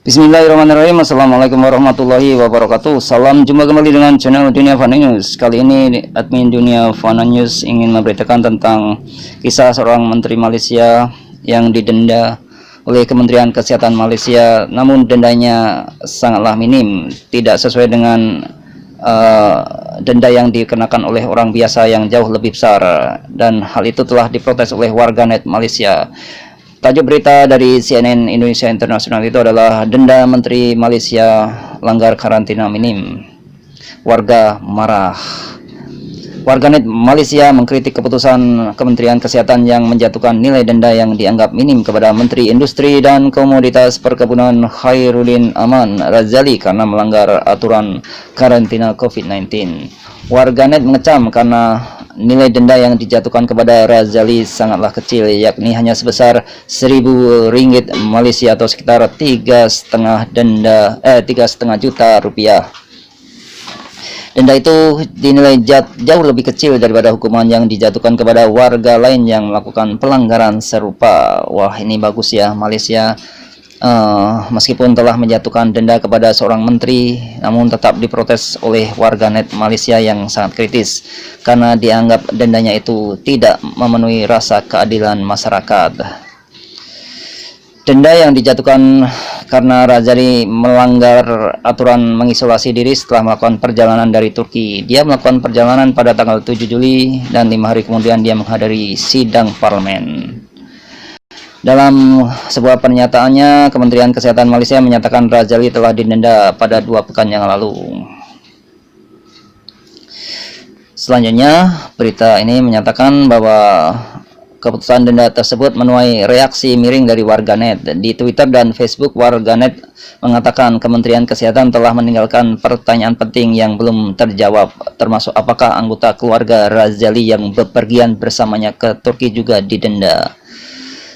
Bismillahirrahmanirrahim. Assalamualaikum warahmatullahi wabarakatuh. Salam jumpa kembali dengan channel Dunia Fana News. Kali ini admin Dunia Fana News ingin memberitakan tentang kisah seorang menteri Malaysia yang didenda oleh Kementerian Kesehatan Malaysia, namun dendanya sangatlah minim, tidak sesuai dengan denda yang dikenakan oleh orang biasa yang jauh lebih besar, dan hal itu telah diprotes oleh warganet Malaysia. Tajuk berita dari CNN Indonesia Internasional itu adalah denda Menteri Malaysia langgar karantina minim. Warga marah. Warganet Malaysia mengkritik keputusan Kementerian Kesehatan yang menjatuhkan nilai denda yang dianggap minim kepada Menteri Industri dan Komoditas Perkebunan Khairuddin Aman Razali karena melanggar aturan karantina COVID-19. Warganet mengecam karena nilai denda yang dijatuhkan kepada Razali sangatlah kecil, yakni hanya sebesar Rp1.000 Malaysia atau sekitar 3,5 juta rupiah. Denda itu dinilai jauh lebih kecil daripada hukuman yang dijatuhkan kepada warga lain yang melakukan pelanggaran serupa. Wah, ini bagus ya Malaysia. Meskipun telah menjatuhkan denda kepada seorang menteri, namun tetap diprotes oleh warganet Malaysia yang sangat kritis karena dianggap dendanya itu tidak memenuhi rasa keadilan masyarakat. Denda yang dijatuhkan karena Razali melanggar aturan mengisolasi diri setelah melakukan perjalanan dari Turki. Dia melakukan perjalanan pada tanggal 7 Juli dan 5 hari kemudian dia menghadiri sidang parlemen. Dalam sebuah pernyataannya, Kementerian Kesehatan Malaysia menyatakan Razali telah didenda pada 2 pekan yang lalu. Selanjutnya, berita ini menyatakan bahwa keputusan denda tersebut menuai reaksi miring dari warganet. Di Twitter dan Facebook, warganet mengatakan Kementerian Kesehatan telah meninggalkan pertanyaan penting yang belum terjawab, termasuk apakah anggota keluarga Razali yang bepergian bersamanya ke Turki juga didenda.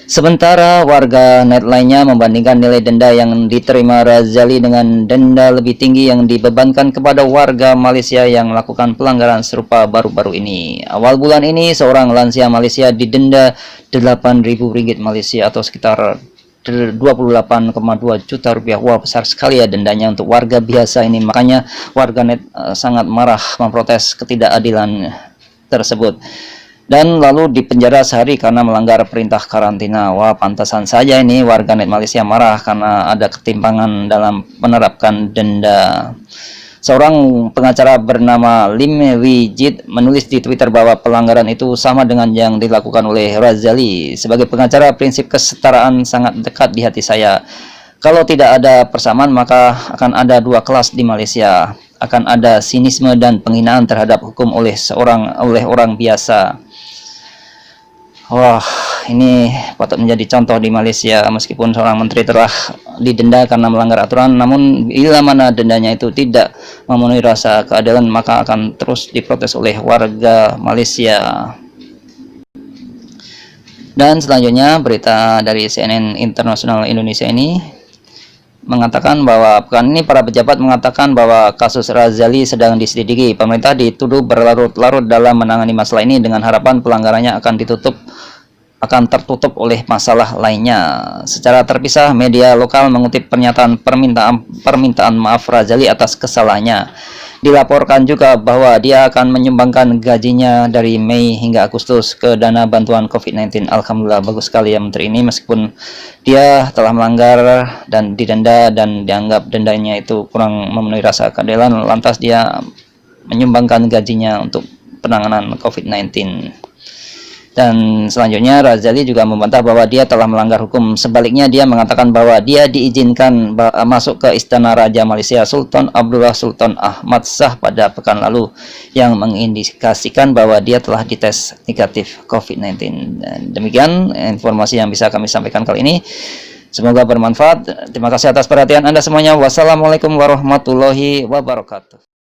Sementara warga net lainnya membandingkan nilai denda yang diterima Razali dengan denda lebih tinggi yang dibebankan kepada warga Malaysia yang melakukan pelanggaran serupa baru-baru ini. Awal bulan ini, seorang lansia Malaysia didenda Rp8.000 Malaysia atau sekitar 28,2 juta rupiah. Wah, besar sekali ya dendanya untuk warga biasa ini. Makanya warganet sangat marah memprotes ketidakadilan tersebut. Dan lalu dipenjara sehari karena melanggar perintah karantina. Wah, pantasan saja ini warganet Malaysia marah karena ada ketimpangan dalam menerapkan denda. Seorang pengacara bernama Lim Wijit menulis di Twitter bahwa pelanggaran itu sama dengan yang dilakukan oleh Razali. Sebagai pengacara, prinsip kesetaraan sangat dekat di hati saya. Kalau tidak ada persamaan, maka akan ada 2 kelas di Malaysia. Akan ada sinisme dan penghinaan terhadap hukum oleh orang biasa. Wah, ini patut menjadi contoh di Malaysia. Meskipun seorang menteri telah didenda karena melanggar aturan, namun bila mana dendanya itu tidak memenuhi rasa keadilan, maka akan terus diprotes oleh warga Malaysia. Dan selanjutnya, berita dari CNN Internasional Indonesia ini mengatakan bahwa pekan ini para pejabat mengatakan bahwa kasus Razali sedang diselidiki. Pemerintah dituduh berlarut-larut dalam menangani masalah ini dengan harapan pelanggarannya akan tertutup oleh masalah lainnya. Secara terpisah, media lokal mengutip pernyataan permintaan maaf Razali atas kesalahannya. Dilaporkan juga bahwa dia akan menyumbangkan gajinya dari Mei hingga Agustus ke dana bantuan COVID-19. Alhamdulillah, bagus sekali ya menteri ini, meskipun dia telah melanggar dan didenda dan dianggap dendanya itu kurang memenuhi rasa keadilan, lantas dia menyumbangkan gajinya untuk penanganan COVID-19. Dan selanjutnya, Razali juga membantah bahwa dia telah melanggar hukum. Sebaliknya, dia mengatakan bahwa dia diizinkan masuk ke Istana Raja Malaysia Sultan Abdullah Sultan Ahmad Shah pada pekan lalu, yang mengindikasikan bahwa dia telah dites negatif COVID-19. Dan demikian informasi yang bisa kami sampaikan kali ini. Semoga bermanfaat. Terima kasih atas perhatian Anda semuanya. Wassalamualaikum warahmatullahi wabarakatuh.